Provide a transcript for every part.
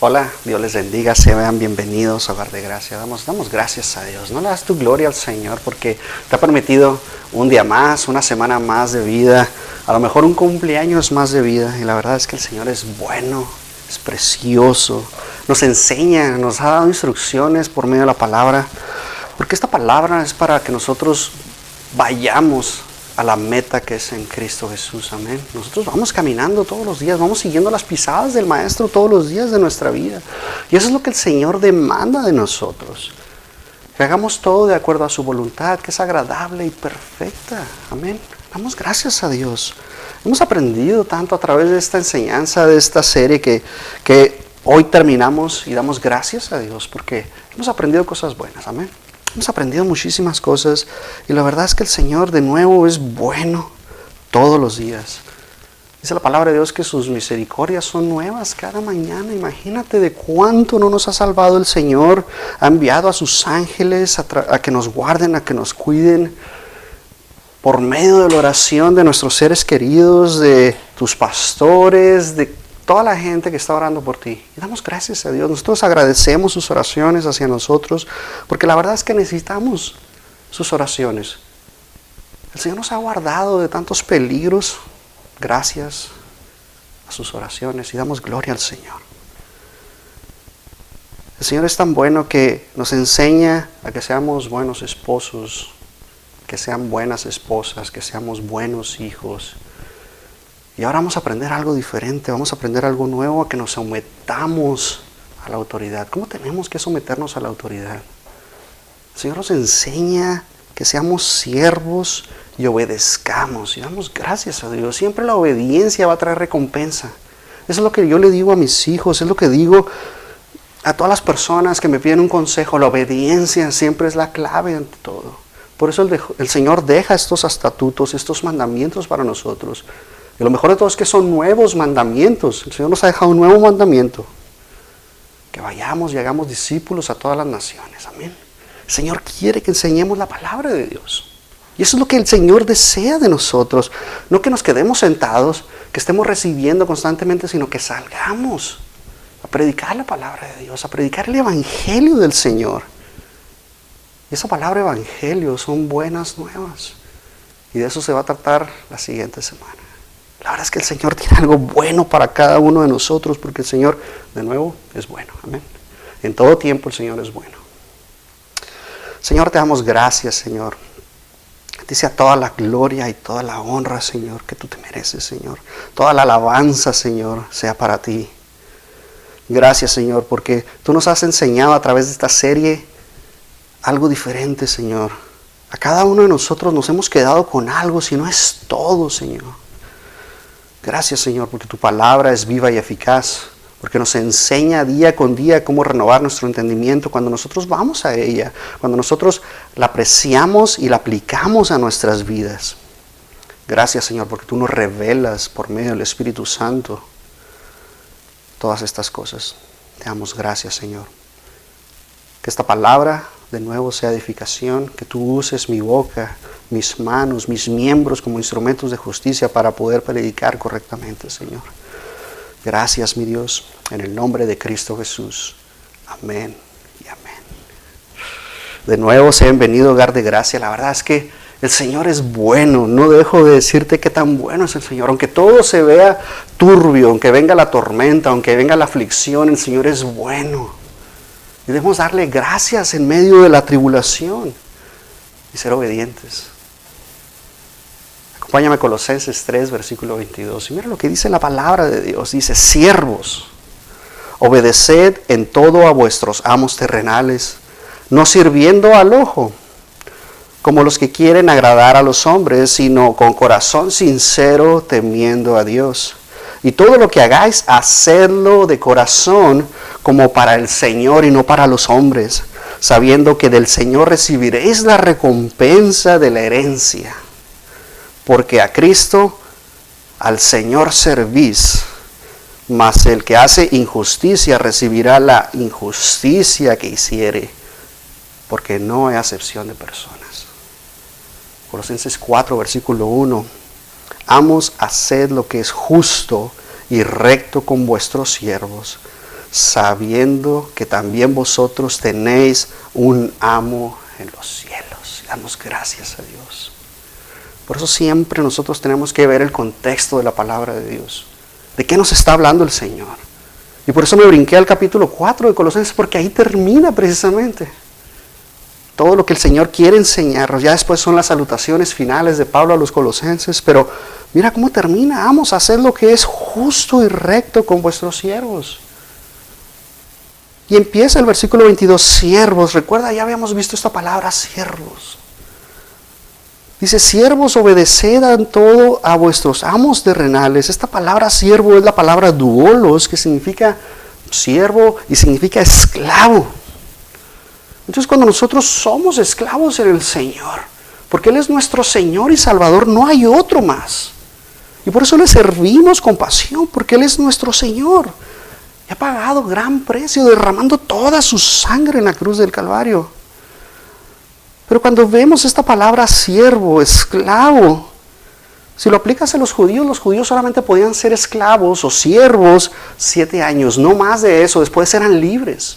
Hola, Dios les bendiga, sean bienvenidos a Hogar de Gracia. Damos gracias a Dios. No le das tu gloria al Señor porque te ha permitido un día más, una semana más de vida, a lo mejor un cumpleaños más de vida. Y la verdad es que el Señor es bueno, es precioso, nos enseña, nos ha dado instrucciones por medio de la palabra. Porque esta palabra es para que nosotros vayamos a la meta que es en Cristo Jesús, amén. Nosotros vamos caminando todos los días, vamos siguiendo las pisadas del Maestro todos los días de nuestra vida. Y eso es lo que el Señor demanda de nosotros. Que hagamos todo de acuerdo a su voluntad, que es agradable y perfecta, amén. Damos gracias a Dios. Hemos aprendido tanto a través de esta enseñanza, de esta serie, que hoy terminamos y damos gracias a Dios porque hemos aprendido cosas buenas, amén. Hemos aprendido muchísimas cosas y la verdad es que el Señor de nuevo es bueno todos los días. Dice la palabra de Dios que sus misericordias son nuevas cada mañana. Imagínate de cuánto no nos ha salvado el Señor. Ha enviado a sus ángeles a que nos guarden, a que nos cuiden. Por medio de la oración de nuestros seres queridos, de tus pastores, de toda la gente que está orando por ti. Y damos gracias a Dios. Nosotros agradecemos sus oraciones hacia nosotros, porque la verdad es que necesitamos sus oraciones. El Señor nos ha guardado de tantos peligros gracias a sus oraciones y damos gloria al Señor. El Señor es tan bueno que nos enseña a que seamos buenos esposos, que sean buenas esposas, que seamos buenos hijos. Y ahora vamos a aprender algo diferente, vamos a aprender algo nuevo, a que nos sometamos a la autoridad. ¿Cómo tenemos que someternos a la autoridad? El Señor nos enseña que seamos siervos y obedezcamos. Y damos gracias a Dios. Siempre la obediencia va a traer recompensa. Eso es lo que yo le digo a mis hijos, es lo que digo a todas las personas que me piden un consejo. La obediencia siempre es la clave ante todo. Por eso el Señor deja estos estatutos, estos mandamientos para nosotros. Y lo mejor de todo es que son nuevos mandamientos. El Señor nos ha dejado un nuevo mandamiento. Que vayamos y hagamos discípulos a todas las naciones. Amén. El Señor quiere que enseñemos la palabra de Dios. Y eso es lo que el Señor desea de nosotros. No que nos quedemos sentados, que estemos recibiendo constantemente, sino que salgamos a predicar la palabra de Dios, a predicar el evangelio del Señor. Y esa palabra evangelio son buenas nuevas. Y de eso se va a tratar la siguiente semana. La verdad es que el Señor tiene algo bueno para cada uno de nosotros, porque el Señor, de nuevo, es bueno. Amén. En todo tiempo el Señor es bueno. Señor, te damos gracias, Señor. Dice a toda la gloria y toda la honra, Señor, que tú te mereces, Señor. Toda la alabanza, Señor, sea para ti. Gracias, Señor, porque tú nos has enseñado a través de esta serie algo diferente, Señor. A cada uno de nosotros nos hemos quedado con algo, si no es todo, Señor. Gracias, Señor, porque tu palabra es viva y eficaz, porque nos enseña día con día cómo renovar nuestro entendimiento cuando nosotros vamos a ella, cuando nosotros la apreciamos y la aplicamos a nuestras vidas. Gracias, Señor, porque tú nos revelas por medio del Espíritu Santo todas estas cosas. Te damos gracias, Señor. Que esta palabra de nuevo sea edificación, que tú uses mi boca, mis manos, mis miembros como instrumentos de justicia para poder predicar correctamente, Señor. Gracias, mi Dios, en el nombre de Cristo Jesús. Amén y amén. De nuevo, sean bienvenidos, Hogar de Gracia. La verdad es que el Señor es bueno. No dejo de decirte qué tan bueno es el Señor. Aunque todo se vea turbio, aunque venga la tormenta, aunque venga la aflicción, el Señor es bueno. Y debemos darle gracias en medio de la tribulación y ser obedientes. Acompáñame a Colosenses 3, versículo 22. Y mira lo que dice la palabra de Dios. Dice, siervos, obedeced en todo a vuestros amos terrenales, no sirviendo al ojo, como los que quieren agradar a los hombres, sino con corazón sincero, temiendo a Dios. Y todo lo que hagáis, hacedlo de corazón, como para el Señor y no para los hombres, sabiendo que del Señor recibiréis la recompensa de la herencia. Porque a Cristo, al Señor servís, mas el que hace injusticia recibirá la injusticia que hiciere, porque no hay acepción de personas. Colosenses 4, versículo 1. Amos, haced lo que es justo y recto con vuestros siervos, sabiendo que también vosotros tenéis un amo en los cielos. Damos gracias a Dios. Por eso siempre nosotros tenemos que ver el contexto de la palabra de Dios. ¿De qué nos está hablando el Señor? Y por eso me brinqué al capítulo 4 de Colosenses, porque ahí termina precisamente todo lo que el Señor quiere enseñarnos. Ya después son las salutaciones finales de Pablo a los colosenses, pero mira cómo termina. Vamos a hacer lo que es justo y recto con vuestros siervos. Y empieza el versículo 22, siervos. Recuerda, ya habíamos visto esta palabra, siervos. Dice, siervos, obedeced en todo a vuestros amos terrenales. Esta palabra siervo es la palabra doulos, que significa siervo y significa esclavo. Entonces cuando nosotros somos esclavos en el Señor, porque Él es nuestro Señor y Salvador, no hay otro más. Y por eso le servimos con pasión, porque Él es nuestro Señor. Y ha pagado gran precio, derramando toda su sangre en la cruz del Calvario. Pero cuando vemos esta palabra siervo, esclavo, si lo aplicas a los judíos solamente podían ser esclavos o siervos 7 años, no más de eso, después eran libres.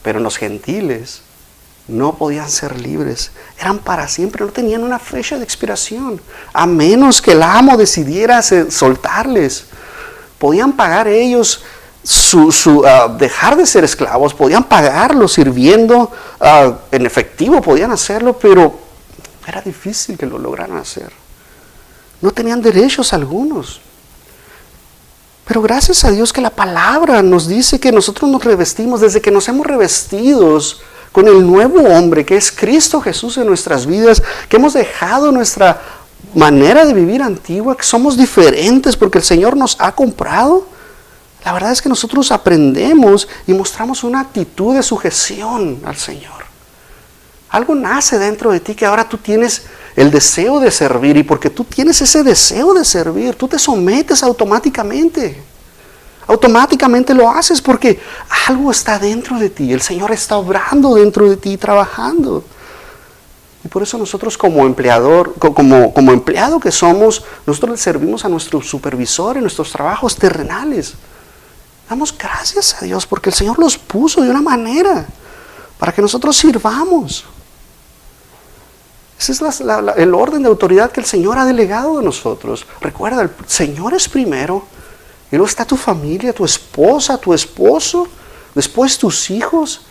Pero los gentiles no podían ser libres, eran para siempre, no tenían una fecha de expiración, a menos que el amo decidiera soltarles. Podían pagar ellos dejar de ser esclavos, podían pagarlo sirviendo en efectivo, podían hacerlo, pero era difícil que lo lograran hacer. No tenían derechos algunos. Pero gracias a Dios que la palabra nos dice que nosotros nos revestimos, desde que nos hemos revestidos con el nuevo hombre que es Cristo Jesús en nuestras vidas, que hemos dejado nuestra manera de vivir antigua, que somos diferentes porque el Señor nos ha comprado. La verdad es que nosotros aprendemos y mostramos una actitud de sujeción al Señor. Algo nace dentro de ti que ahora tú tienes el deseo de servir, y porque tú tienes ese deseo de servir, tú te sometes automáticamente. Automáticamente lo haces porque algo está dentro de ti, el Señor está obrando dentro de ti, trabajando. Y por eso nosotros como empleado que somos, nosotros le servimos a nuestro supervisor en nuestros trabajos terrenales. Damos gracias a Dios porque el Señor los puso de una manera para que nosotros sirvamos. Ese es el orden de autoridad que el Señor ha delegado a nosotros. Recuerda, el Señor es primero, y luego está tu familia, tu esposa, tu esposo, después tus hijos,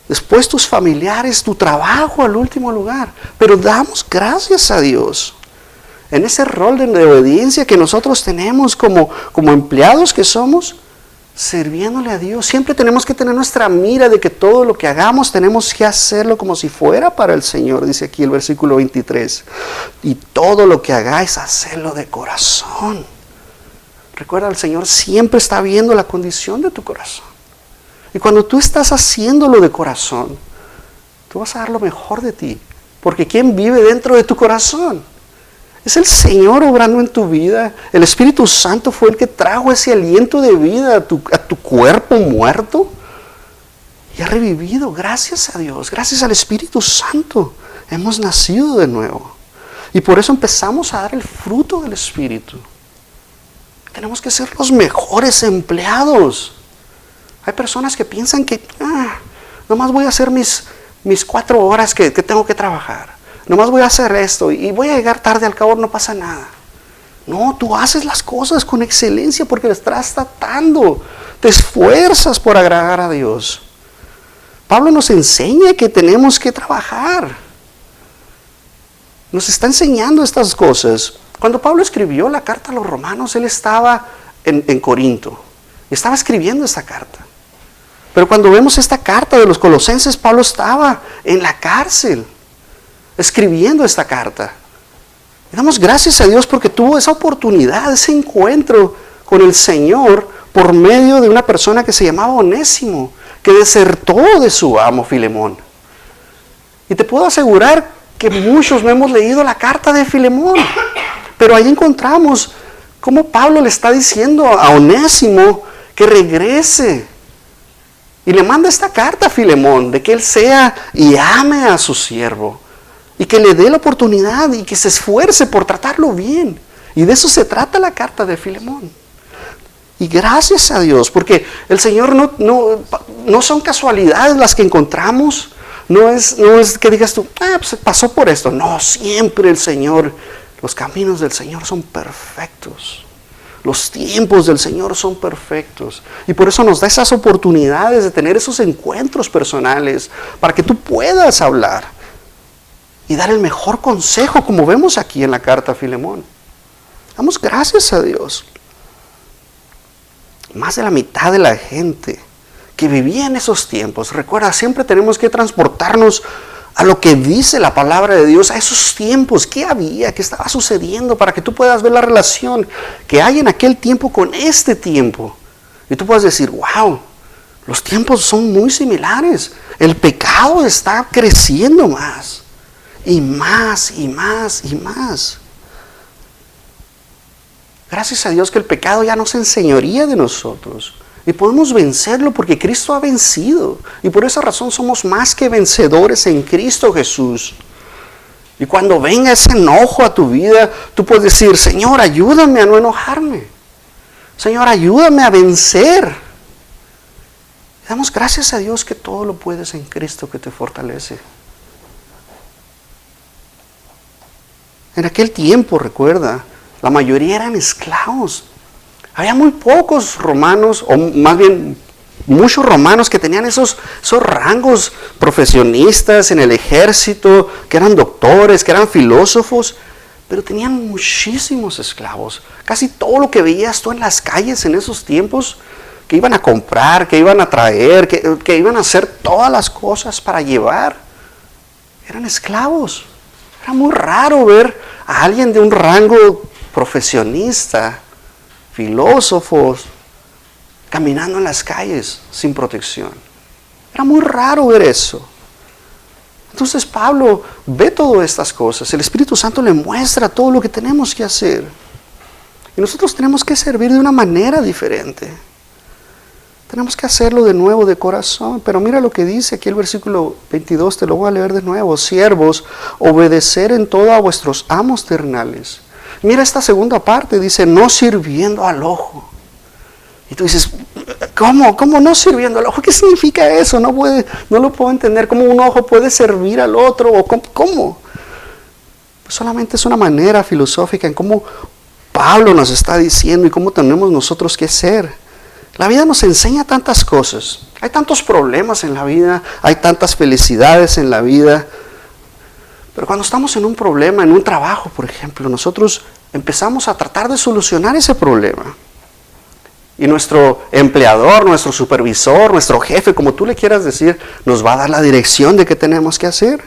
después tus familiares, tu trabajo al último lugar. Pero damos gracias a Dios en ese rol de obediencia que nosotros tenemos como empleados que somos, sirviéndole a Dios. Siempre tenemos que tener nuestra mira de que todo lo que hagamos tenemos que hacerlo como si fuera para el Señor, dice aquí el versículo 23. Y todo lo que hagáis, hacerlo de corazón. Recuerda, el Señor siempre está viendo la condición de tu corazón. Y cuando tú estás haciéndolo de corazón, tú vas a dar lo mejor de ti. Porque ¿quién vive dentro de tu corazón? Es el Señor obrando en tu vida. El Espíritu Santo fue el que trajo ese aliento de vida a tu cuerpo muerto y ha revivido. Gracias a Dios, gracias al Espíritu Santo, hemos nacido de nuevo. Y por eso empezamos a dar el fruto del Espíritu. Tenemos que ser los mejores empleados. Hay personas que piensan que nomás voy a hacer mis 4 horas que tengo que trabajar. Nomás voy a hacer esto y voy a llegar tarde, al cabo no pasa nada. No, tú haces las cosas con excelencia porque le estás tratando, te esfuerzas por agradar a Dios. Pablo nos enseña que tenemos que trabajar. Nos está enseñando estas cosas. Cuando Pablo escribió la carta a los romanos, él estaba en Corinto. Estaba escribiendo esta carta. Pero cuando vemos esta carta de los colosenses, Pablo estaba en la cárcel, escribiendo esta carta. Y damos gracias a Dios porque tuvo esa oportunidad, ese encuentro con el Señor por medio de una persona que se llamaba Onésimo, que desertó de su amo Filemón. Y te puedo asegurar que muchos no hemos leído la carta de Filemón, pero ahí encontramos cómo Pablo le está diciendo a Onésimo que regrese. Y le manda esta carta a Filemón de que él sea y ame a su siervo. Y que le dé la oportunidad y que se esfuerce por tratarlo bien. Y de eso se trata la carta de Filemón. Y gracias a Dios, porque el Señor no son casualidades las que encontramos. No es que digas tú, pues pasó por esto. No, siempre el Señor, los caminos del Señor son perfectos. Los tiempos del Señor son perfectos. Y por eso nos da esas oportunidades de tener esos encuentros personales para que tú puedas hablar y dar el mejor consejo, como vemos aquí en la carta a Filemón. Damos gracias a Dios. Más de la mitad de la gente que vivía en esos tiempos, recuerda, siempre tenemos que transportarnos a lo que dice la palabra de Dios, a esos tiempos, qué había, qué estaba sucediendo, para que tú puedas ver la relación que hay en aquel tiempo con este tiempo. Y tú puedas decir, wow, los tiempos son muy similares. El pecado está creciendo más, y más, y más, y más. Gracias a Dios que el pecado ya no se enseñoría de nosotros. Y podemos vencerlo porque Cristo ha vencido. Y por esa razón somos más que vencedores en Cristo Jesús. Y cuando venga ese enojo a tu vida, tú puedes decir, Señor, ayúdame a no enojarme. Señor, ayúdame a vencer. Y damos gracias a Dios que todo lo puedes en Cristo que te fortalece. En aquel tiempo, recuerda, la mayoría eran esclavos. Había muy pocos romanos, o más bien muchos romanos que tenían esos rangos profesionistas en el ejército, que eran doctores, que eran filósofos, pero tenían muchísimos esclavos. Casi todo lo que veías tú en las calles en esos tiempos, que iban a comprar, que iban a traer, que iban a hacer todas las cosas para llevar, eran esclavos. Era muy raro ver a alguien de un rango profesionista, filósofos, caminando en las calles sin protección. Era muy raro ver eso. Entonces Pablo ve todas estas cosas. El Espíritu Santo le muestra todo lo que tenemos que hacer. Y nosotros tenemos que servir de una manera diferente. Tenemos que hacerlo de nuevo, de corazón. Pero mira lo que dice aquí el versículo 22, te lo voy a leer de nuevo. Siervos, obedecer en todo a vuestros amos terrenales. Mira esta segunda parte, dice, no sirviendo al ojo. Y tú dices, ¿cómo no sirviendo al ojo? ¿Qué significa eso? No lo puedo entender. ¿Cómo un ojo puede servir al otro? ¿O cómo? Pues solamente es una manera filosófica en cómo Pablo nos está diciendo y cómo tenemos nosotros que ser. La vida nos enseña tantas cosas. Hay tantos problemas en la vida, hay tantas felicidades en la vida. Pero cuando estamos en un problema, en un trabajo, por ejemplo, nosotros empezamos a tratar de solucionar ese problema. Y nuestro empleador, nuestro supervisor, nuestro jefe, como tú le quieras decir, nos va a dar la dirección de qué tenemos que hacer.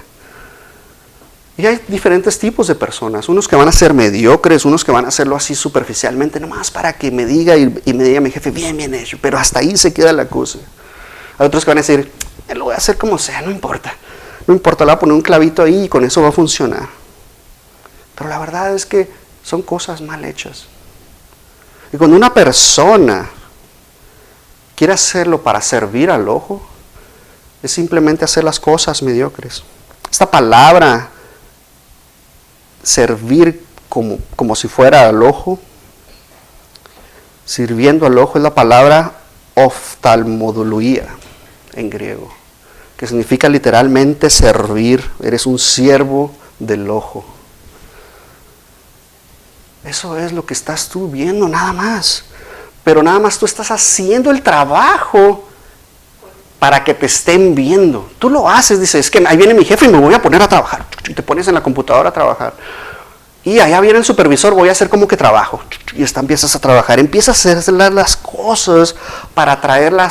Y hay diferentes tipos de personas. Unos que van a ser mediocres, unos que van a hacerlo así superficialmente, nomás para que me diga y me diga mi jefe, bien hecho. Pero hasta ahí se queda la cosa. Hay otros que van a decir, lo voy a hacer como sea, no importa. No importa, le voy a poner un clavito ahí y con eso va a funcionar. Pero la verdad es que son cosas mal hechas. Y cuando una persona quiere hacerlo para servir al ojo, es simplemente hacer las cosas mediocres. Esta palabra, servir como si fuera al ojo, sirviendo al ojo, es la palabra oftalmoduluía en griego, que significa literalmente servir. Eres un siervo del ojo. Eso es lo que estás tú viendo, nada más. Pero nada más tú estás haciendo el trabajo para que te estén viendo. Tú lo haces, dices, es que ahí viene mi jefe y me voy a poner a trabajar. Y te pones en la computadora a trabajar. Y allá viene el supervisor, voy a hacer como que trabajo. Y empiezas a trabajar, empiezas a hacer las cosas para atraer la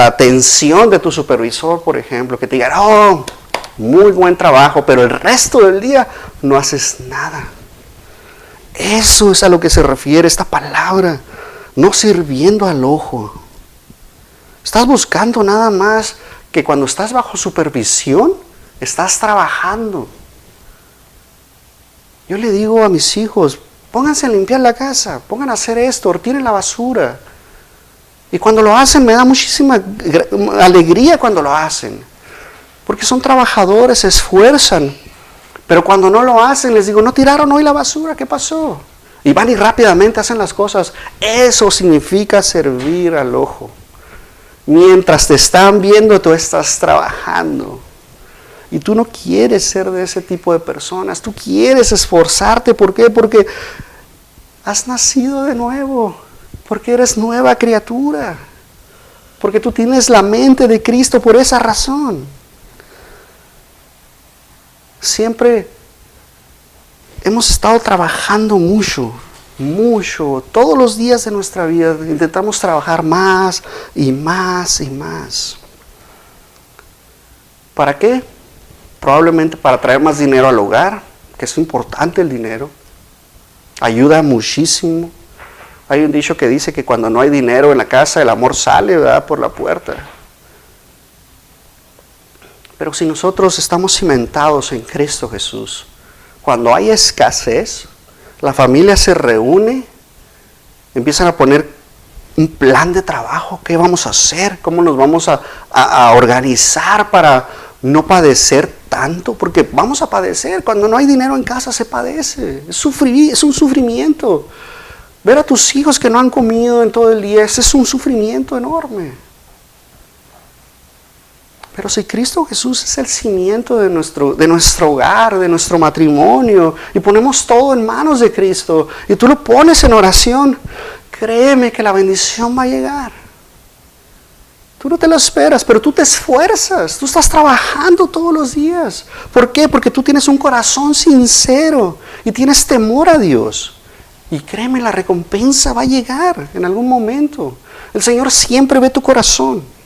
atención de tu supervisor, por ejemplo, que te diga, oh, muy buen trabajo, pero el resto del día no haces nada. Eso es a lo que se refiere esta palabra, no sirviendo al ojo. Estás buscando nada más que cuando estás bajo supervisión, estás trabajando. Yo le digo a mis hijos, pónganse a limpiar la casa, pongan a hacer esto, retiren la basura. Y cuando lo hacen me da muchísima alegría cuando lo hacen. Porque son trabajadores, se esfuerzan. Pero cuando no lo hacen les digo, no tiraron hoy la basura, ¿qué pasó? Y van y rápidamente hacen las cosas. Eso significa servir al ojo. Mientras te están viendo, tú estás trabajando. Y tú no quieres ser de ese tipo de personas. Tú quieres esforzarte. ¿Por qué? Porque has nacido de nuevo. Porque eres nueva criatura. Porque tú tienes la mente de Cristo por esa razón. Siempre hemos estado trabajando mucho, todos los días de nuestra vida. Intentamos trabajar más y más y más. ¿Para qué? Probablemente para traer más dinero al hogar, que es importante el dinero. Ayuda muchísimo. Hay un dicho que dice que cuando no hay dinero en la casa, el amor sale, ¿verdad?, por la puerta. Pero si nosotros estamos cimentados en Cristo Jesús, cuando hay escasez, la familia se reúne, empiezan a poner un plan de trabajo. ¿Qué vamos a hacer? ¿Cómo nos vamos a organizar para no padecer tanto? Porque vamos a padecer. Cuando no hay dinero en casa se padece. Es un sufrimiento. Ver a tus hijos que no han comido en todo el día, ese es un sufrimiento enorme. Pero si Cristo Jesús es el cimiento de nuestro hogar, de nuestro matrimonio, y ponemos todo en manos de Cristo, y tú lo pones en oración, créeme que la bendición va a llegar. Tú no te lo esperas, pero tú te esfuerzas, tú estás trabajando todos los días. ¿Por qué? Porque tú tienes un corazón sincero y tienes temor a Dios. Y créeme, la recompensa va a llegar en algún momento. El Señor siempre ve tu corazón.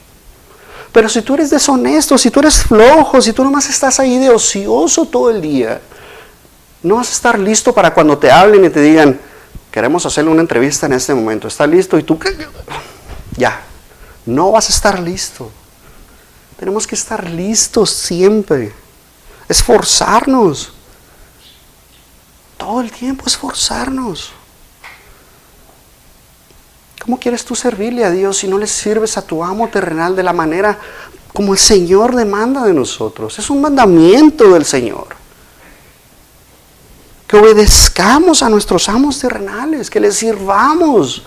Pero si tú eres deshonesto, si tú eres flojo, si tú nomás estás ahí de ocioso todo el día, no vas a estar listo para cuando te hablen y te digan, queremos hacerle una entrevista en este momento. ¿Estás listo? Y tú, ya, no vas a estar listo. Tenemos que estar listos siempre. Esforzarnos. Todo el tiempo esforzarnos. ¿Cómo quieres tú servirle a Dios si no le sirves a tu amo terrenal de la manera como el Señor demanda de nosotros? Es un mandamiento del Señor. Que obedezcamos a nuestros amos terrenales, que les sirvamos.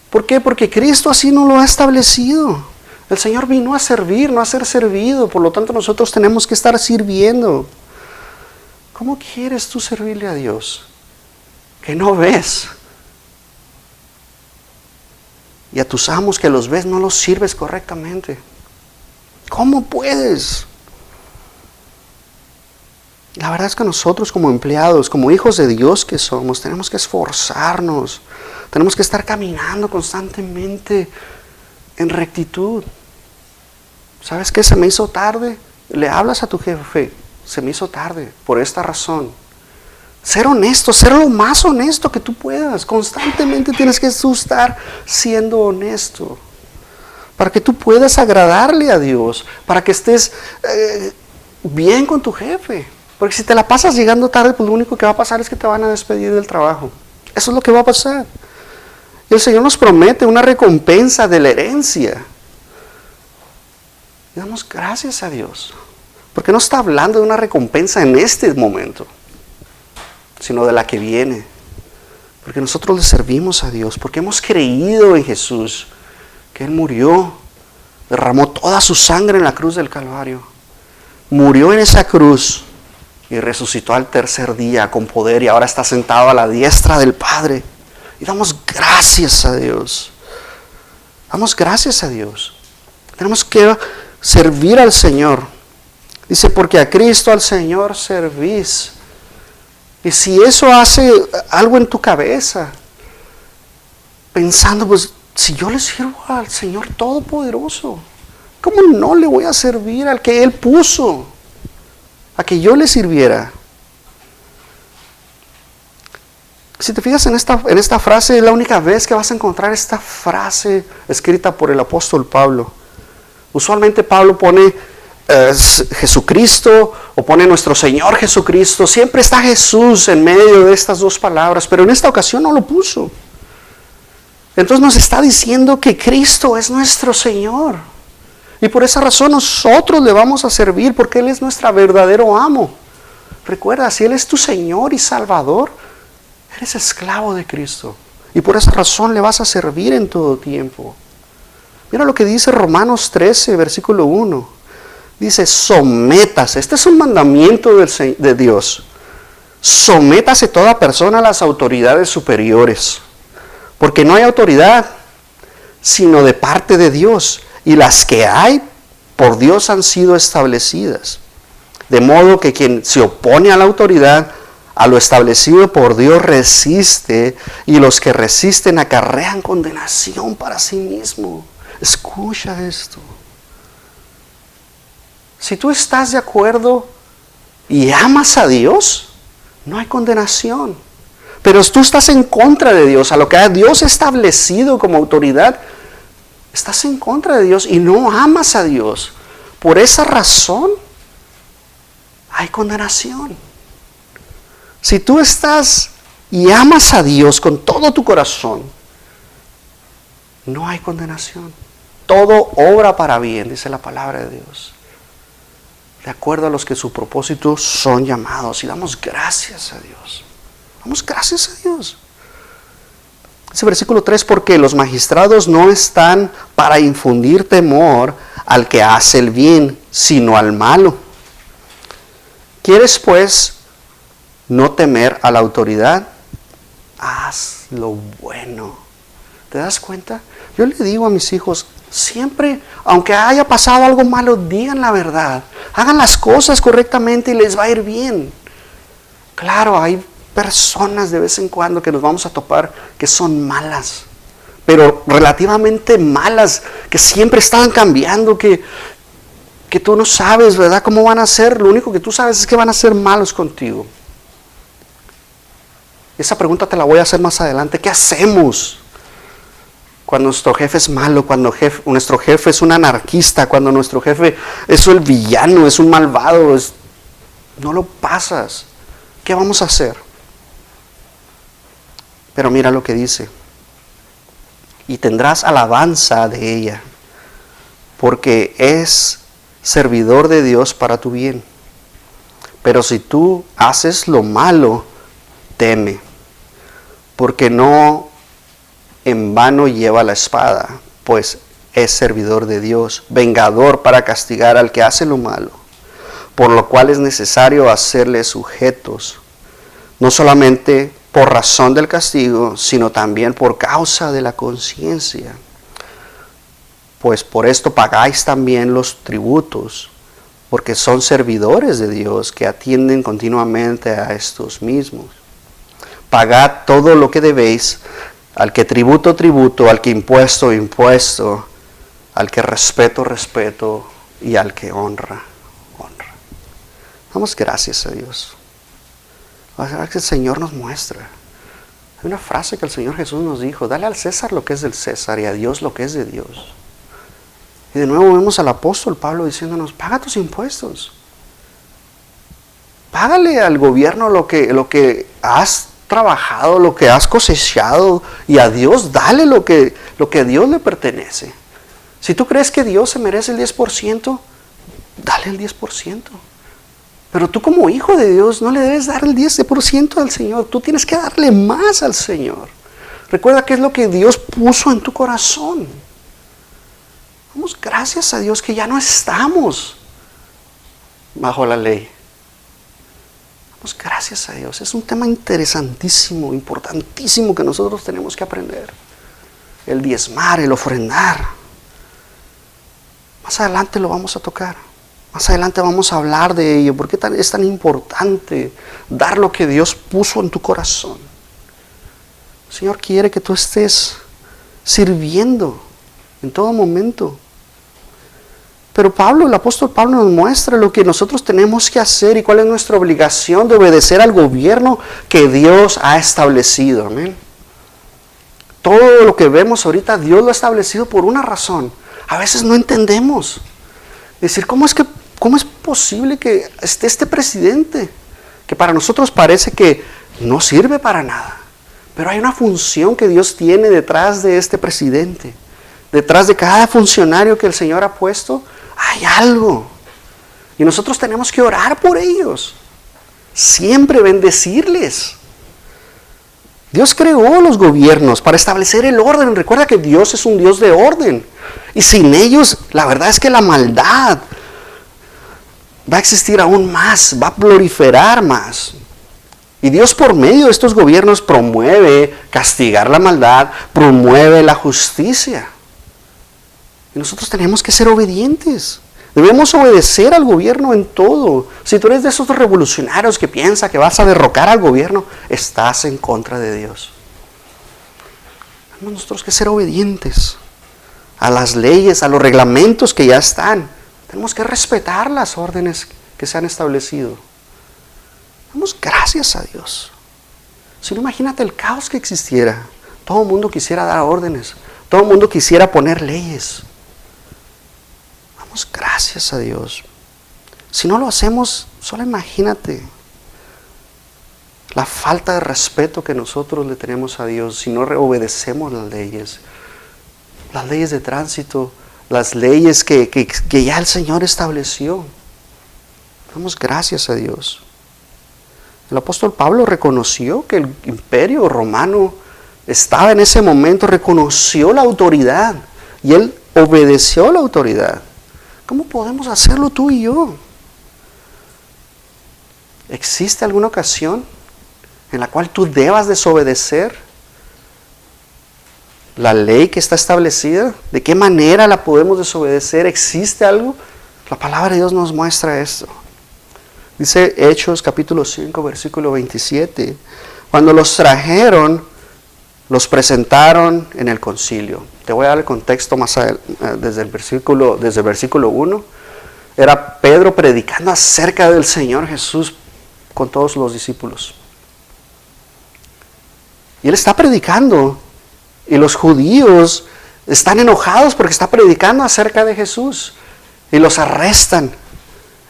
¿Por qué? Porque Cristo así nos lo ha establecido. El Señor vino a servir, no a ser servido. Por lo tanto, nosotros tenemos que estar sirviendo. ¿Cómo quieres tú servirle a Dios que no ves? Y a tus amos que los ves no los sirves correctamente. ¿Cómo puedes? La verdad es que nosotros como empleados, como hijos de Dios que somos, tenemos que esforzarnos. Tenemos que estar caminando constantemente en rectitud. ¿Sabes qué? Se me hizo tarde. Le hablas a tu jefe. Se me hizo tarde por esta razón. Ser honesto, ser lo más honesto que tú puedas. Constantemente tienes que estar siendo honesto. Para que tú puedas agradarle a Dios. Para que estés bien con tu jefe. Porque si te la pasas llegando tarde, pues lo único que va a pasar es que te van a despedir del trabajo. Eso es lo que va a pasar. Y el Señor nos promete una recompensa de la herencia. Y damos gracias a Dios. Porque no está hablando de una recompensa en este momento, sino de la que viene. Porque nosotros le servimos a Dios, porque hemos creído en Jesús, que Él murió, derramó toda su sangre en la cruz del Calvario, murió en esa cruz y resucitó al tercer día con poder y ahora está sentado a la diestra del Padre. Y damos gracias a Dios. Damos gracias a Dios. Tenemos que servir al Señor. Dice, porque a Cristo, al Señor, servís. Y si eso hace algo en tu cabeza, pensando, pues, si yo le sirvo al Señor Todopoderoso, ¿cómo no le voy a servir al que Él puso? A que yo le sirviera. Si te fijas en esta frase, es la única vez que vas a encontrar esta frase escrita por el apóstol Pablo. Usualmente Pablo pone Jesucristo o pone nuestro Señor Jesucristo. Siempre está Jesús en medio de estas dos palabras, pero en esta ocasión no lo puso. Entonces nos está diciendo que Cristo es nuestro Señor. Y por esa razón nosotros le vamos a servir, porque Él es nuestro verdadero amo. Recuerda, si Él es tu Señor y Salvador, Eres esclavo de Cristo. Y por esa razón le vas a servir en todo tiempo. Mira lo que dice Romanos 13, versículo 1. Dice, sométase. Este es un mandamiento de Dios. Sométase toda persona a las autoridades superiores. Porque no hay autoridad sino de parte de Dios. Y las que hay por Dios han sido establecidas. De modo que quien se opone a la autoridad, a lo establecido por Dios, resiste, y los que resisten acarrean condenación para sí mismo. Escucha esto. Si tú estás de acuerdo y amas a Dios, no hay condenación. Pero si tú estás en contra de Dios, a lo que Dios ha establecido como autoridad, estás en contra de Dios y no amas a Dios. Por esa razón, hay condenación. Si tú estás y amas a Dios con todo tu corazón, no hay condenación. Todo obra para bien, dice la palabra de Dios, de acuerdo a los que su propósito son llamados. Y damos gracias a Dios. Damos gracias a Dios. Ese versículo 3, porque los magistrados no están para infundir temor al que hace el bien, sino al malo. ¿Quieres pues no temer a la autoridad? Haz lo bueno. ¿Te das cuenta? Yo le digo a mis hijos, siempre, aunque haya pasado algo malo, digan la verdad. Hagan las cosas correctamente y les va a ir bien. Claro, hay personas de vez en cuando que nos vamos a topar que son malas, pero relativamente malas, que siempre están cambiando, que tú no sabes, ¿verdad?, cómo van a ser. Lo único que tú sabes es que van a ser malos contigo. Esa pregunta te la voy a hacer más adelante. ¿Qué hacemos cuando nuestro jefe es malo, cuando nuestro jefe es un anarquista, cuando nuestro jefe es el villano, es un malvado? No lo pasas. ¿Qué vamos a hacer? Pero mira lo que dice. Y tendrás alabanza de ella, porque es servidor de Dios para tu bien. Pero si tú haces lo malo, teme, porque no en vano lleva la espada, pues es servidor de Dios, vengador para castigar al que hace lo malo, por lo cual es necesario hacerle sujetos, no solamente por razón del castigo, sino también por causa de la conciencia. Pues por esto pagáis también los tributos, porque son servidores de Dios que atienden continuamente a estos mismos. Pagad todo lo que debéis, al que tributo, tributo, al que impuesto, impuesto, al que respeto, respeto, y al que honra, honra. Damos gracias a Dios. Que el Señor nos muestra. Hay una frase que el Señor Jesús nos dijo: dale al César lo que es del César y a Dios lo que es de Dios. Y de nuevo vemos al apóstol Pablo diciéndonos: paga tus impuestos. Págale al gobierno lo que has trabajado, lo que has cosechado, y a Dios dale lo que a Dios le pertenece. Si tú crees que Dios se merece el 10%, dale el 10%. Pero tú como hijo de Dios no le debes dar el 10% al Señor. Tú tienes que darle más al Señor. Recuerda que es lo que Dios puso en tu corazón. Damos gracias a Dios que ya no estamos bajo la ley. Damos gracias a Dios. Es un tema interesantísimo, importantísimo que nosotros tenemos que aprender. El diezmar, el ofrendar. Más adelante lo vamos a tocar. Más adelante vamos a hablar de ello. ¿Por qué es tan importante dar lo que Dios puso en tu corazón? El Señor quiere que tú estés sirviendo en todo momento. Pero el apóstol Pablo nos muestra lo que nosotros tenemos que hacer y cuál es nuestra obligación de obedecer al gobierno que Dios ha establecido. Amén. Todo lo que vemos ahorita, Dios lo ha establecido por una razón. A veces no entendemos. Es decir, ¿cómo es posible que esté este presidente? Que para nosotros parece que no sirve para nada. Pero hay una función que Dios tiene detrás de este presidente. Detrás de cada funcionario que el Señor ha puesto, hay algo. Y nosotros tenemos que orar por ellos. Siempre bendecirles. Dios creó los gobiernos para establecer el orden. Recuerda que Dios es un Dios de orden. Y sin ellos, la verdad es que la maldad va a existir aún más, va a proliferar más. Y Dios por medio de estos gobiernos promueve castigar la maldad, promueve la justicia. Y nosotros tenemos que ser obedientes. Debemos obedecer al gobierno en todo. Si tú eres de esos revolucionarios que piensa que vas a derrocar al gobierno, estás en contra de Dios. Tenemos nosotros que ser obedientes a las leyes, a los reglamentos que ya están. Tenemos que respetar las órdenes que se han establecido. Damos gracias a Dios. Si no, imagínate el caos que existiera. Todo el mundo quisiera dar órdenes. Todo el mundo quisiera poner leyes. Damos gracias a Dios. Si no lo hacemos, solo imagínate la falta de respeto que nosotros le tenemos a Dios si no obedecemos las leyes de tránsito, las leyes que ya el Señor estableció. Damos gracias a Dios. El apóstol Pablo reconoció que el imperio romano estaba en ese momento, reconoció la autoridad y él obedeció la autoridad. ¿Cómo podemos hacerlo tú y yo? ¿Existe alguna ocasión en la cual tú debas desobedecer la ley que está establecida? ¿De qué manera la podemos desobedecer? ¿Existe algo? La palabra de Dios nos muestra esto. Dice Hechos capítulo 5, versículo 27. Cuando los trajeron, los presentaron en el concilio. Te voy a dar el contexto más desde el versículo 1. Era Pedro predicando acerca del Señor Jesús con todos los discípulos. Y él está predicando. Y los judíos están enojados porque está predicando acerca de Jesús. Y los arrestan.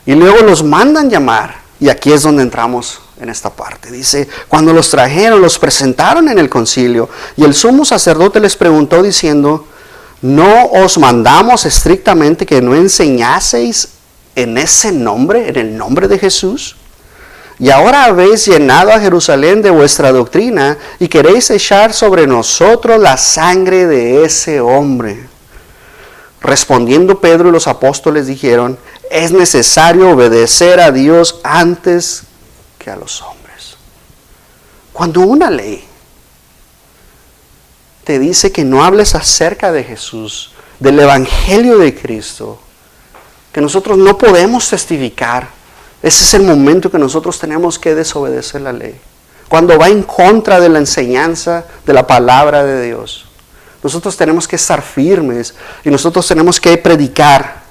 Y luego los mandan llamar. Y aquí es donde entramos en esta parte. Dice, cuando los trajeron, los presentaron en el concilio. Y el sumo sacerdote les preguntó diciendo, ¿no os mandamos estrictamente que no enseñaseis en ese nombre, en el nombre de Jesús? Y ahora habéis llenado a Jerusalén de vuestra doctrina y queréis echar sobre nosotros la sangre de ese hombre. Respondiendo Pedro y los apóstoles dijeron, es necesario obedecer a Dios antes que a los hombres. Cuando una ley te dice que no hables acerca de Jesús, del Evangelio de Cristo, que nosotros no podemos testificar, ese es el momento que nosotros tenemos que desobedecer la ley. Cuando va en contra de la enseñanza de la palabra de Dios. Nosotros tenemos que estar firmes y nosotros tenemos que predicar.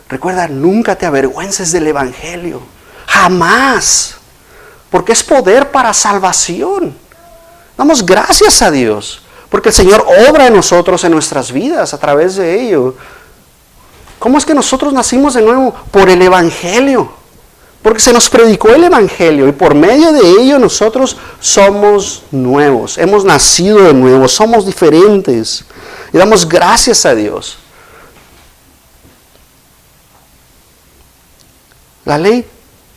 Recuerda, nunca te avergüences del Evangelio. Jamás. Porque es poder para salvación. Damos gracias a Dios. Porque el Señor obra en nosotros, en nuestras vidas, a través de ello. ¿Cómo es que nosotros nacimos de nuevo? Por el Evangelio. Porque se nos predicó el Evangelio y por medio de ello nosotros somos nuevos. Hemos nacido de nuevo, somos diferentes. Y damos gracias a Dios. La ley,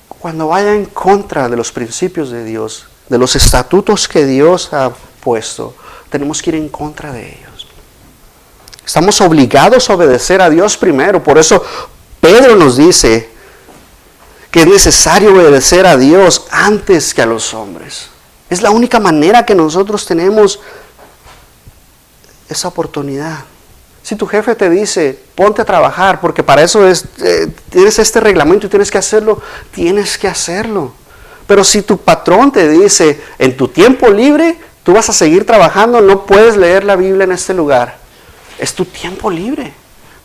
cuando vaya en contra de los principios de Dios, de los estatutos que Dios ha puesto, tenemos que ir en contra de ellos. Estamos obligados a obedecer a Dios primero. Por eso Pedro nos dice que es necesario obedecer a Dios antes que a los hombres. Es la única manera que nosotros tenemos esa oportunidad. Si tu jefe te dice, ponte a trabajar, porque para eso tienes este reglamento y tienes que hacerlo, tienes que hacerlo. Pero si tu patrón te dice, en tu tiempo libre, tú vas a seguir trabajando, no puedes leer la Biblia en este lugar. Es tu tiempo libre.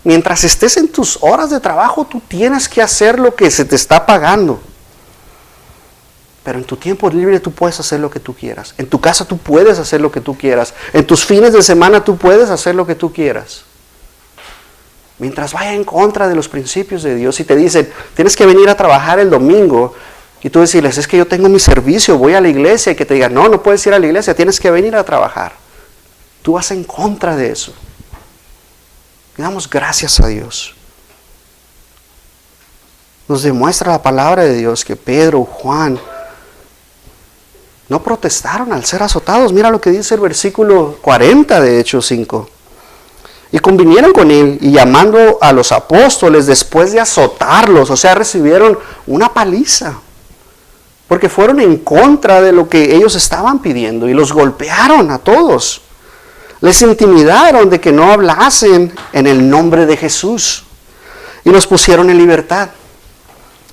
Mientras estés en tus horas de trabajo, tú tienes que hacer lo que se te está pagando. Pero en tu tiempo libre tú puedes hacer lo que tú quieras. En tu casa tú puedes hacer lo que tú quieras. En tus fines de semana tú puedes hacer lo que tú quieras. Mientras vaya en contra de los principios de Dios y te dicen, tienes que venir a trabajar el domingo. Y tú decirles, es que yo tengo mi servicio, voy a la iglesia. Y que te digan, no, no puedes ir a la iglesia, tienes que venir a trabajar. Tú vas en contra de eso. Y damos gracias a Dios. Nos demuestra la palabra de Dios que Pedro, Juan, No protestaron al ser azotados. Mira lo que dice el versículo 40 de Hechos 5. Y convinieron con él, y llamando a los apóstoles después de azotarlos, o sea, recibieron una paliza, porque fueron en contra de lo que ellos estaban pidiendo, y los golpearon a todos. Les intimidaron de que no hablasen en el nombre de Jesús, y los pusieron en libertad.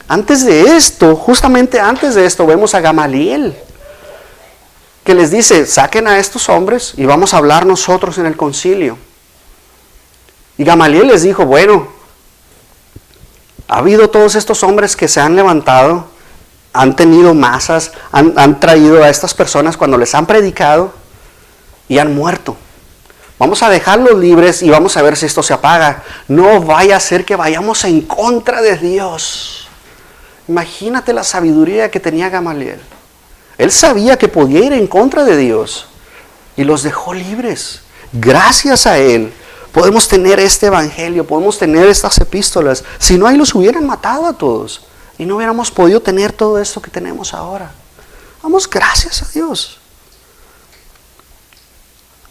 Antes de esto, justamente antes de esto, vemos a Gamaliel, que les dice, saquen a estos hombres y vamos a hablar nosotros en el concilio. Y Gamaliel les dijo, bueno, ha habido todos estos hombres que se han levantado, han tenido masas, han traído a estas personas cuando les han predicado y han muerto. Vamos a dejarlos libres y vamos a ver si esto se apaga. No vaya a ser que vayamos en contra de Dios. Imagínate la sabiduría que tenía Gamaliel. Él sabía que podía ir en contra de Dios y los dejó libres. Gracias a él podemos tener este evangelio, podemos tener estas epístolas. Si no, ahí los hubieran matado a todos y no hubiéramos podido tener todo esto que tenemos ahora. Damos gracias a Dios.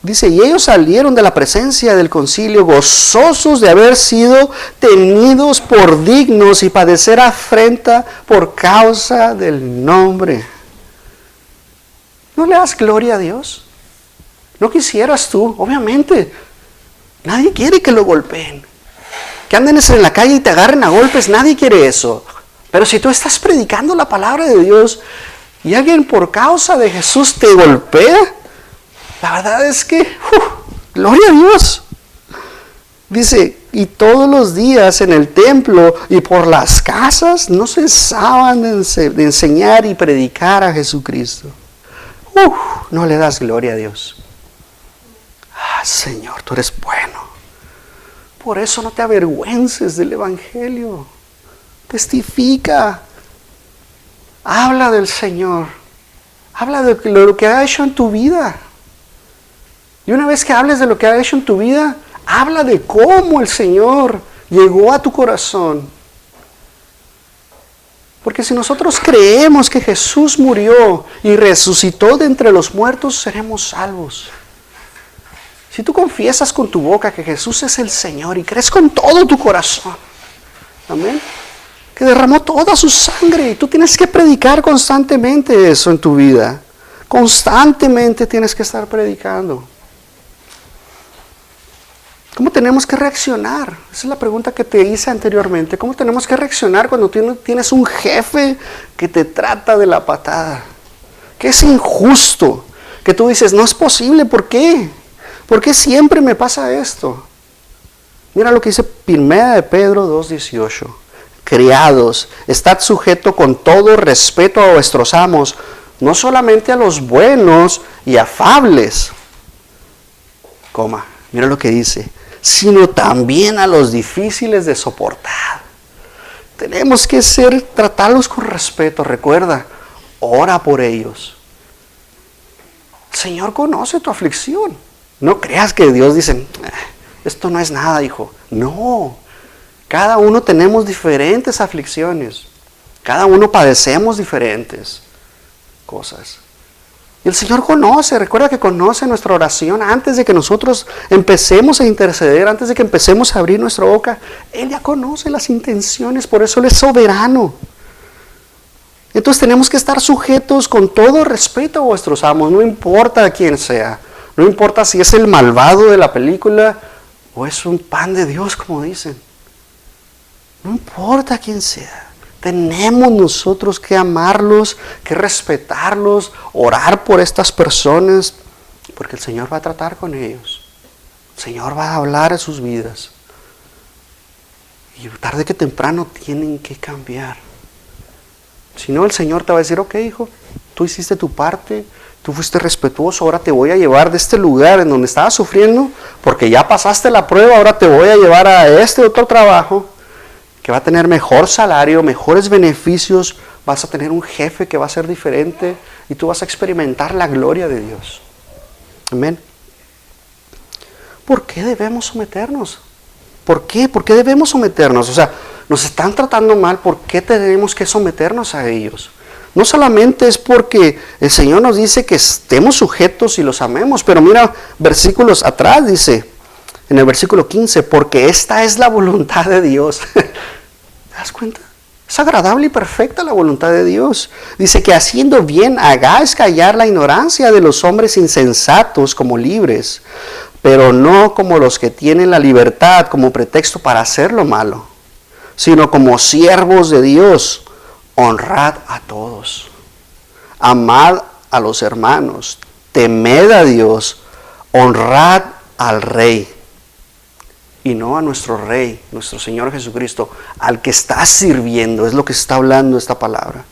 Dice, y ellos salieron de la presencia del concilio gozosos de haber sido tenidos por dignos y padecer afrenta por causa del nombre. ¿No le das gloria a Dios? ¿No quisieras tú? Obviamente, nadie quiere que lo golpeen. Que anden en la calle y te agarren a golpes, nadie quiere eso. Pero si tú estás predicando la palabra de Dios y alguien por causa de Jesús te golpea, la verdad es que, gloria a Dios. Dice, y todos los días en el templo y por las casas no cesaban de enseñar y predicar a Jesucristo. No le das gloria a Dios. Señor, tú eres bueno. Por eso no te avergüences del evangelio. Testifica. Habla del Señor. Habla de lo que ha hecho en tu vida. Y una vez que hables de lo que ha hecho en tu vida, habla de cómo el Señor llegó a tu corazón. Porque si nosotros creemos que Jesús murió y resucitó de entre los muertos, seremos salvos. Si tú confiesas con tu boca que Jesús es el Señor y crees con todo tu corazón, amén, que derramó toda su sangre, y tú tienes que predicar constantemente eso en tu vida. Constantemente tienes que estar predicando. ¿Cómo tenemos que reaccionar? Esa es la pregunta que te hice anteriormente. ¿Cómo tenemos que reaccionar cuando tienes un jefe que te trata de la patada? Que es injusto. Que tú dices, no es posible, ¿por qué? ¿Por qué siempre me pasa esto? Mira lo que dice 1 Pedro 2:18. Criados, estad sujetos con todo respeto a vuestros amos, no solamente a los buenos y afables, mira lo que dice, sino también a los difíciles de soportar. Tenemos que tratarlos con respeto. Recuerda, ora por ellos. El Señor conoce tu aflicción. No creas que Dios dice, esto no es nada, hijo. No, cada uno tenemos diferentes aflicciones. Cada uno padecemos diferentes cosas. Y el Señor conoce, recuerda que conoce nuestra oración antes de que nosotros empecemos a interceder, antes de que empecemos a abrir nuestra boca. Él ya conoce las intenciones, por eso Él es soberano. Entonces tenemos que estar sujetos con todo respeto a vuestros amos, no importa quién sea. No importa si es el malvado de la película o es un pan de Dios, como dicen. No importa quién sea. Tenemos nosotros que amarlos, que respetarlos, orar por estas personas, porque el Señor va a tratar con ellos. El Señor va a hablar a sus vidas. Y tarde que temprano tienen que cambiar. Si no, el Señor te va a decir, ok, hijo, tú hiciste tu parte, tú fuiste respetuoso, ahora te voy a llevar de este lugar en donde estabas sufriendo, porque ya pasaste la prueba, ahora te voy a llevar a este otro trabajo, que va a tener mejor salario, mejores beneficios, vas a tener un jefe que va a ser diferente, y tú vas a experimentar la gloria de Dios. Amén. ¿Por qué debemos someternos? ¿Por qué? ¿Por qué debemos someternos? O sea, nos están tratando mal, ¿por qué tenemos que someternos a ellos? no solamente es porque el Señor nos dice que estemos sujetos y los amemos, pero mira, versículos atrás dice, en el versículo 15, porque esta es la voluntad de Dios. ¿Te das cuenta? Es agradable y perfecta la voluntad de Dios. Dice que haciendo bien hagáis callar la ignorancia de los hombres insensatos como libres, pero no como los que tienen la libertad como pretexto para hacer lo malo, sino como siervos de Dios. Honrad a todos, amad a los hermanos, temed a Dios, honrad al Rey. Y no a nuestro Rey, nuestro Señor Jesucristo, al que estás sirviendo, es lo que está hablando esta palabra.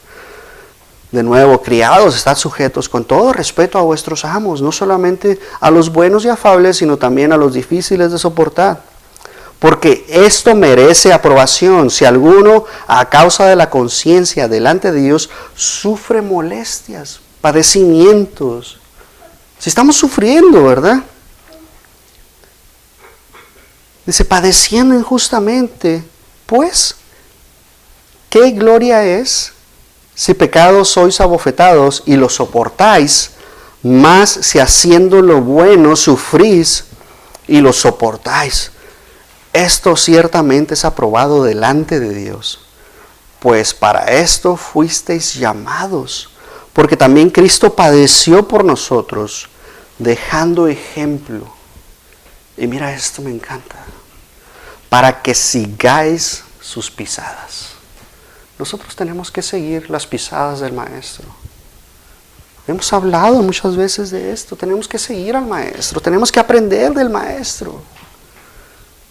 De nuevo, criados, estad sujetos con todo respeto a vuestros amos, no solamente a los buenos y afables, sino también a los difíciles de soportar. Porque esto merece aprobación si alguno, a causa de la conciencia delante de Dios, sufre molestias, padecimientos. Si estamos sufriendo, ¿verdad? Dice, padeciendo injustamente, pues, ¿qué gloria es si pecados sois abofetados y lo soportáis? Más si haciendo lo bueno sufrís y lo soportáis. Esto ciertamente es aprobado delante de Dios, pues para esto fuisteis llamados, porque también Cristo padeció por nosotros, dejando ejemplo. Y mira, esto me encanta. Para que sigáis sus pisadas. Nosotros tenemos que seguir las pisadas del Maestro. Hemos hablado muchas veces de esto. Tenemos que seguir al Maestro. Tenemos que aprender del Maestro.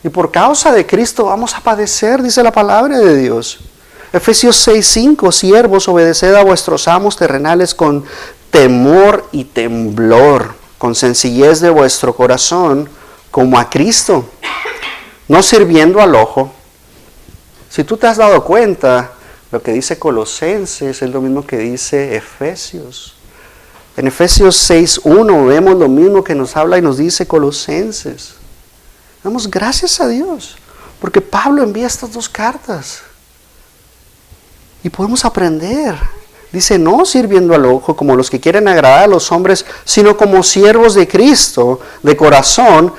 Y por causa de Cristo vamos a padecer, dice la palabra de Dios. Efesios 6:5, siervos, obedeced a vuestros amos terrenales con temor y temblor, con sencillez de vuestro corazón, como a Cristo, no sirviendo al ojo. Si tú te has dado cuenta, lo que dice Colosenses es lo mismo que dice Efesios. En Efesios 6:1 vemos lo mismo que nos habla y nos dice Colosenses. Damos gracias a Dios, porque Pablo envía estas dos cartas. Y podemos aprender. Dice, no sirviendo al ojo como los que quieren agradar a los hombres, sino como siervos de Cristo, de corazón,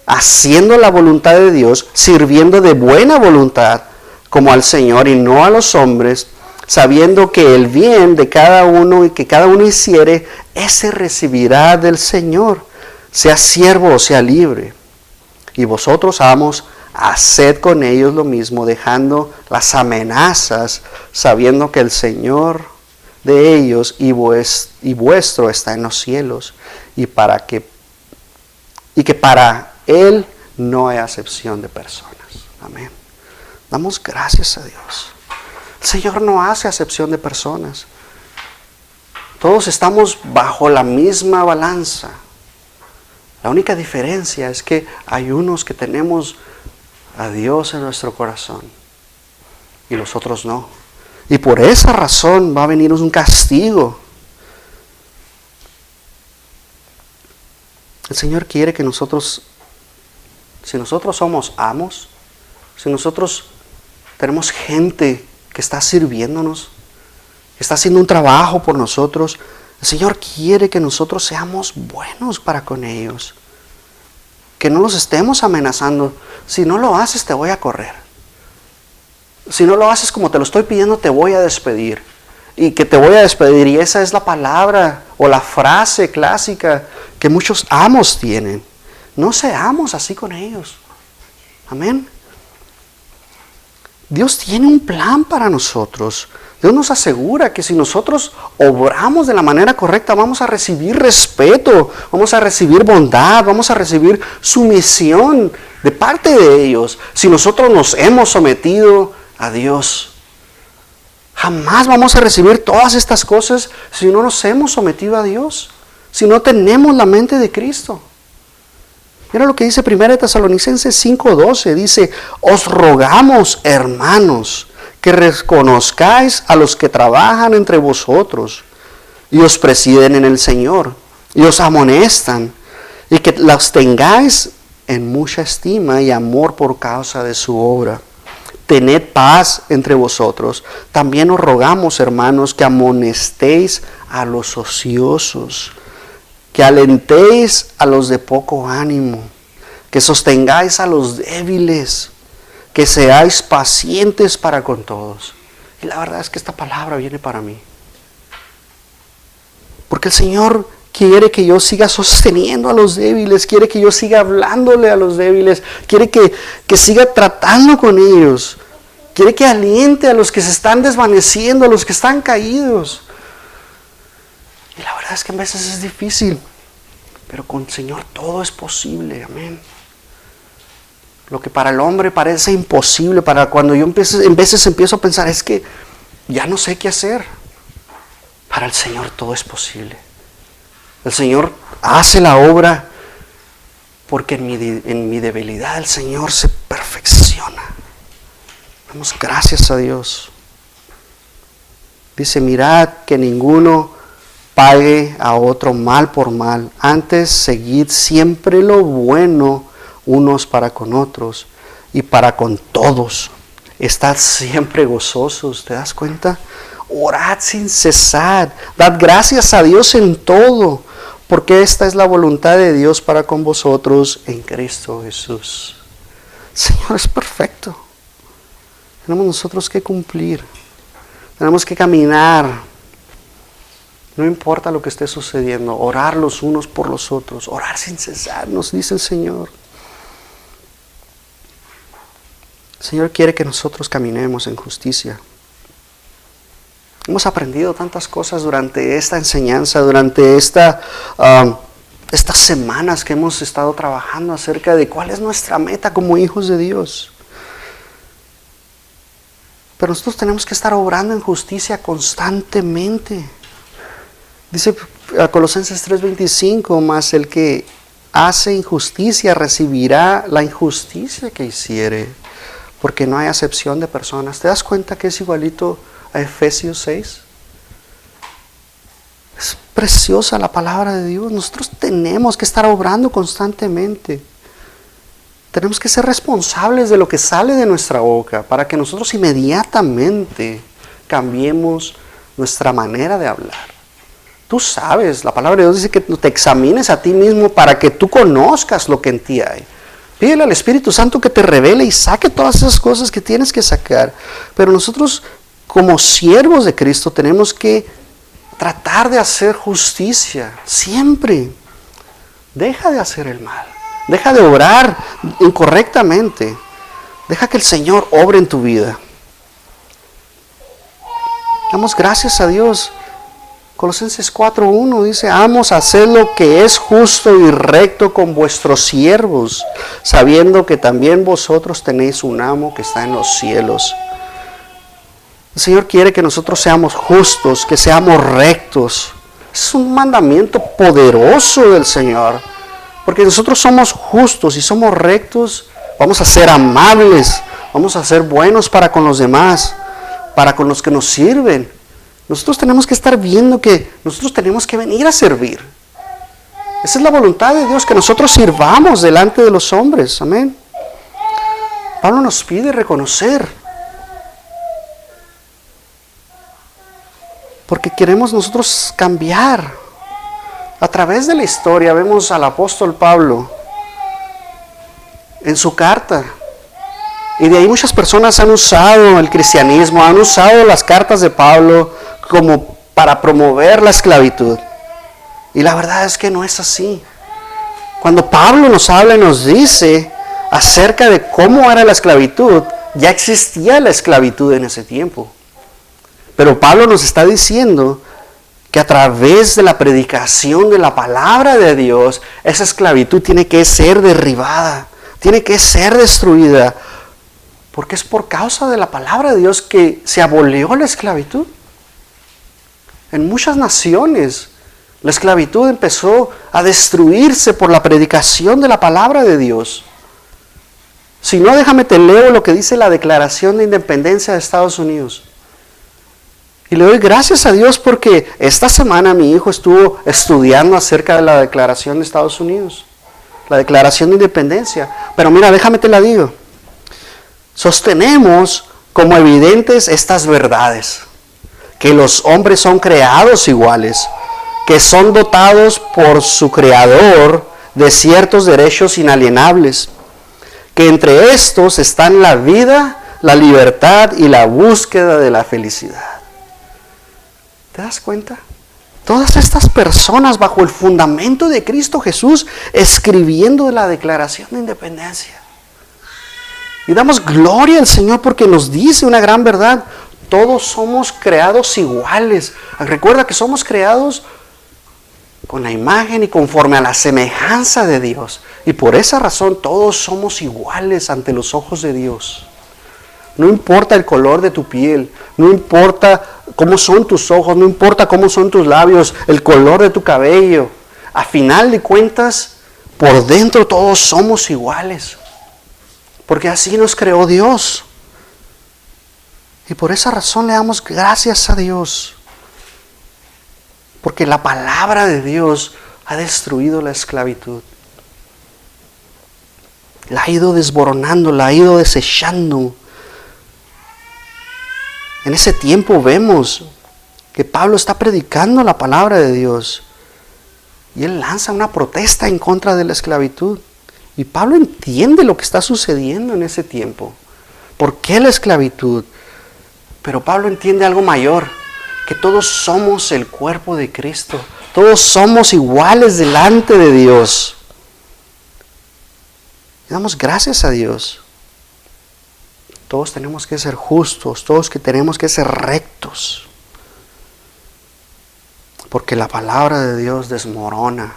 haciendo la voluntad de Dios, sirviendo de buena voluntad, como al Señor y no a los hombres, sabiendo que el bien de cada uno y que cada uno hiciere, ese recibirá del Señor, sea siervo o sea libre. Y vosotros, amos, haced con ellos lo mismo, dejando las amenazas, sabiendo que el Señor de ellos y vuestro está en los cielos, y que para Él no hay acepción de personas. Amén. Damos gracias a Dios. El Señor no hace acepción de personas. Todos estamos bajo la misma balanza. La única diferencia es que hay unos que tenemos a Dios en nuestro corazón y los otros no. Y por esa razón va a venir un castigo. El Señor quiere que nosotros, si nosotros somos amos, si nosotros tenemos gente que está sirviéndonos, que está haciendo un trabajo por nosotros, el Señor quiere que nosotros seamos buenos para con ellos. Que no los estemos amenazando. Si no lo haces, te voy a correr. Si no lo haces como te lo estoy pidiendo, te voy a despedir. Y que te voy a despedir. Y esa es la palabra o la frase clásica que muchos amos tienen. No seamos así con ellos. Amén. Dios tiene un plan para nosotros. Dios nos asegura que si nosotros obramos de la manera correcta, vamos a recibir respeto, vamos a recibir bondad, vamos a recibir sumisión de parte de ellos. Si nosotros nos hemos sometido a Dios, jamás vamos a recibir todas estas cosas si no nos hemos sometido a Dios, si no tenemos la mente de Cristo. Mira lo que dice 1 Tesalonicenses 5:12, dice, os rogamos, hermanos, que reconozcáis a los que trabajan entre vosotros y os presiden en el Señor y os amonestan, y que los tengáis en mucha estima y amor por causa de su obra, tened paz entre vosotros. También os rogamos, hermanos, que amonestéis a los ociosos, que alentéis a los de poco ánimo, que sostengáis a los débiles, que seáis pacientes para con todos. Y la verdad es que esta palabra viene para mí, porque el Señor quiere que yo siga sosteniendo a los débiles, quiere que yo siga hablándole a los débiles, quiere que siga tratando con ellos, quiere que aliente a los que se están desvaneciendo, a los que están caídos. Y la verdad es que a veces es difícil, pero con el Señor todo es posible, amén. Lo que para el hombre parece imposible, para cuando yo en veces empiezo a pensar, es que ya no sé qué hacer, para el Señor todo es posible. El Señor hace la obra porque en mi debilidad el Señor se perfecciona. Damos gracias a Dios. Dice, mirad que ninguno pague a otro mal por mal. Antes seguid siempre lo bueno unos para con otros y para con todos. Estad siempre gozosos, ¿te das cuenta? Orad sin cesar. Dad gracias a Dios en todo, porque esta es la voluntad de Dios para con vosotros en Cristo Jesús. El Señor es perfecto. Tenemos nosotros que cumplir. Tenemos que caminar. No importa lo que esté sucediendo. Orar los unos por los otros. Orar sin cesar, nos dice el Señor. El Señor quiere que nosotros caminemos en justicia. Hemos aprendido tantas cosas durante esta enseñanza, durante estas semanas que hemos estado trabajando acerca de cuál es nuestra meta como hijos de Dios. Pero nosotros tenemos que estar obrando en justicia constantemente. Dice Colosenses 3:25, mas el que hace injusticia recibirá la injusticia que hiciere, porque no hay acepción de personas. ¿Te das cuenta que es igualito a Efesios 6? Es preciosa la palabra de Dios. Nosotros tenemos que estar obrando constantemente. Tenemos que ser responsables de lo que sale de nuestra boca para que nosotros inmediatamente cambiemos nuestra manera de hablar. Tú sabes, la palabra de Dios dice que te examines a ti mismo para que tú conozcas lo que en ti hay. Pídele al Espíritu Santo que te revele y saque todas esas cosas que tienes que sacar. Pero nosotros, como siervos de Cristo, tenemos que tratar de hacer justicia siempre. Deja de hacer el mal. Deja de obrar incorrectamente. Deja que el Señor obre en tu vida. Damos gracias a Dios. Colosenses 4:1 dice, amos a hacer lo que es justo y recto con vuestros siervos, sabiendo que también vosotros tenéis un amo que está en los cielos. El Señor quiere que nosotros seamos justos, que seamos rectos. Es un mandamiento poderoso del Señor. Porque nosotros somos justos y somos rectos, vamos a ser amables, vamos a ser buenos para con los demás, para con los que nos sirven. Nosotros tenemos que estar viendo que nosotros tenemos que venir a servir. Esa es la voluntad de Dios, que nosotros sirvamos delante de los hombres. Amén. Pablo nos pide reconocer. Porque queremos nosotros cambiar. A través de la historia vemos al apóstol Pablo en su carta. Y de ahí muchas personas han usado el cristianismo, han usado las cartas de Pablo como para promover la esclavitud. Y la verdad es que no es así. Cuando Pablo nos habla y nos dice acerca de cómo era la esclavitud, ya existía la esclavitud en ese tiempo. Pero Pablo nos está diciendo que a través de la predicación de la palabra de Dios, esa esclavitud tiene que ser derribada, tiene que ser destruida, porque es por causa de la palabra de Dios que se abolió la esclavitud. En muchas naciones, la esclavitud empezó a destruirse por la predicación de la palabra de Dios. Si no, déjame te leo lo que dice la Declaración de Independencia de Estados Unidos. Y le doy gracias a Dios porque esta semana mi hijo estuvo estudiando acerca de la Declaración de Estados Unidos, la Declaración de Independencia. Pero mira, déjame te la digo. sostenemos como evidentes estas verdades, que los hombres son creados iguales, que son dotados por su Creador de ciertos derechos inalienables, que entre estos están la vida, la libertad y la búsqueda de la felicidad. ¿Te das cuenta? Todas estas personas bajo el fundamento de Cristo Jesús escribiendo la Declaración de Independencia. Y damos gloria al Señor porque nos dice una gran verdad. Todos somos creados iguales. Recuerda que somos creados con la imagen y conforme a la semejanza de Dios. Y por esa razón todos somos iguales ante los ojos de Dios. No importa el color de tu piel, no importa cómo son tus ojos, no importa cómo son tus labios, el color de tu cabello. A final de cuentas, por dentro todos somos iguales. Porque así nos creó Dios. Y por esa razón le damos gracias a Dios. Porque la palabra de Dios ha destruido la esclavitud. La ha ido desboronando, la ha ido desechando. En ese tiempo vemos que Pablo está predicando la palabra de Dios. Y él lanza una protesta en contra de la esclavitud. Y Pablo entiende lo que está sucediendo en ese tiempo. ¿Por qué la esclavitud? Pero Pablo entiende algo mayor. Que todos somos el cuerpo de Cristo. Todos somos iguales delante de Dios. Y damos gracias a Dios. Todos tenemos que ser justos. Todos que tenemos que ser rectos. Porque la palabra de Dios desmorona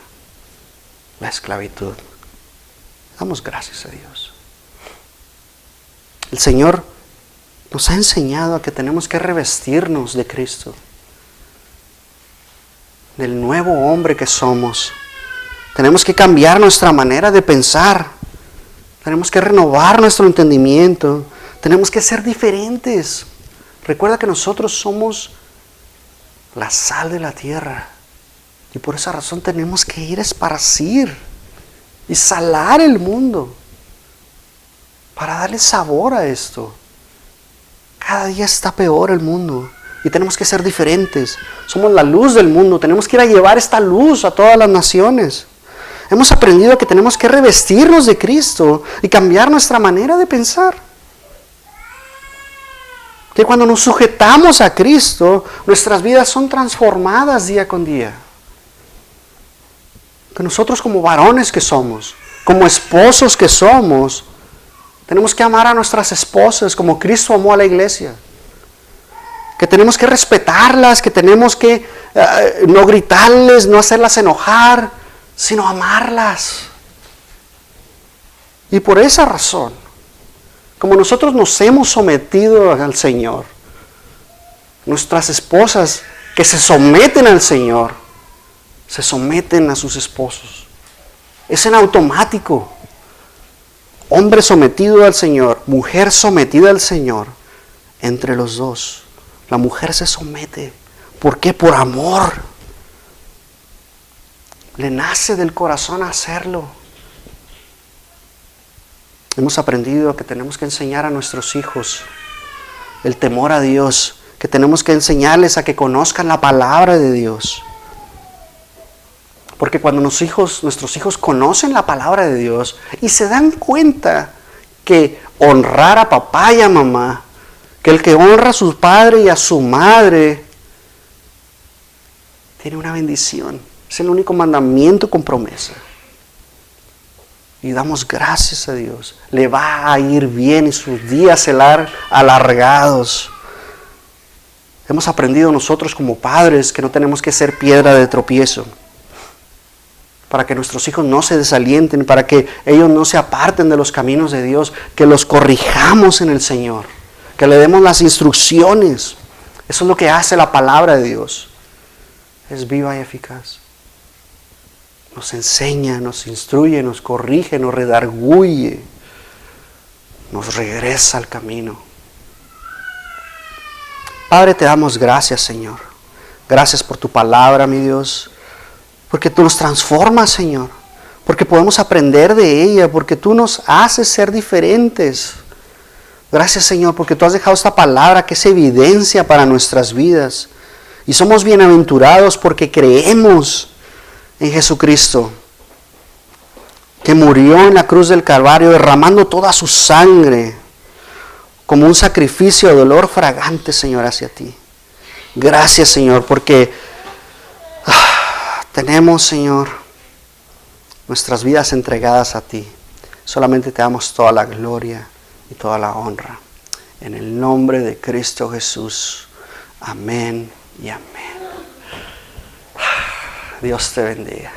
la esclavitud. Damos gracias a Dios. El Señor nos ha enseñado a que tenemos que revestirnos de Cristo, del nuevo hombre que somos. Tenemos que cambiar nuestra manera de pensar. Tenemos que renovar nuestro entendimiento. Tenemos que ser diferentes. Recuerda que nosotros somos la sal de la tierra. Y por esa razón tenemos que ir a esparcir y salar el mundo para darle sabor a esto. Cada día está peor el mundo y tenemos que ser diferentes. Somos la luz del mundo, tenemos que ir a llevar esta luz a todas las naciones. Hemos aprendido que tenemos que revestirnos de Cristo y cambiar nuestra manera de pensar. Que cuando nos sujetamos a Cristo, nuestras vidas son transformadas día con día. Que nosotros como varones que somos, como esposos que somos, tenemos que amar a nuestras esposas como Cristo amó a la iglesia. Que tenemos que respetarlas, que tenemos que no gritarles, no hacerlas enojar, sino amarlas. Y por esa razón, como nosotros nos hemos sometido al Señor, nuestras esposas que se someten al Señor, se someten a sus esposos. Es en automático. Hombre sometido al Señor, mujer sometida al Señor, entre los dos. La mujer se somete. ¿Por qué? Por amor. Le nace del corazón hacerlo. Hemos aprendido que tenemos que enseñar a nuestros hijos el temor a Dios, que tenemos que enseñarles a que conozcan la palabra de Dios. Porque cuando nuestros hijos conocen la palabra de Dios y se dan cuenta que honrar a papá y a mamá, que el que honra a su padre y a su madre, tiene una bendición. Es el único mandamiento con promesa. Y damos gracias a Dios. Le va a ir bien y sus días serán alargados. Hemos aprendido nosotros como padres que no tenemos que ser piedra de tropiezo. Para que nuestros hijos no se desalienten, para que ellos no se aparten de los caminos de Dios, que los corrijamos en el Señor, que le demos las instrucciones. Eso es lo que hace la palabra de Dios. Es viva y eficaz. Nos enseña, nos instruye, nos corrige, nos redarguye, nos regresa al camino. Padre, te damos gracias, Señor. Gracias por tu palabra, mi Dios. Porque tú nos transformas, Señor. Porque podemos aprender de ella. Porque tú nos haces ser diferentes. Gracias, Señor, porque tú has dejado esta palabra que es evidencia para nuestras vidas. Y somos bienaventurados porque creemos en Jesucristo, que murió en la cruz del Calvario derramando toda su sangre como un sacrificio de olor fragante, Señor, hacia ti. Gracias, Señor, porque tenemos, Señor, nuestras vidas entregadas a ti. Solamente te damos toda la gloria y toda la honra. En el nombre de Cristo Jesús. Amén y amén. Dios te bendiga.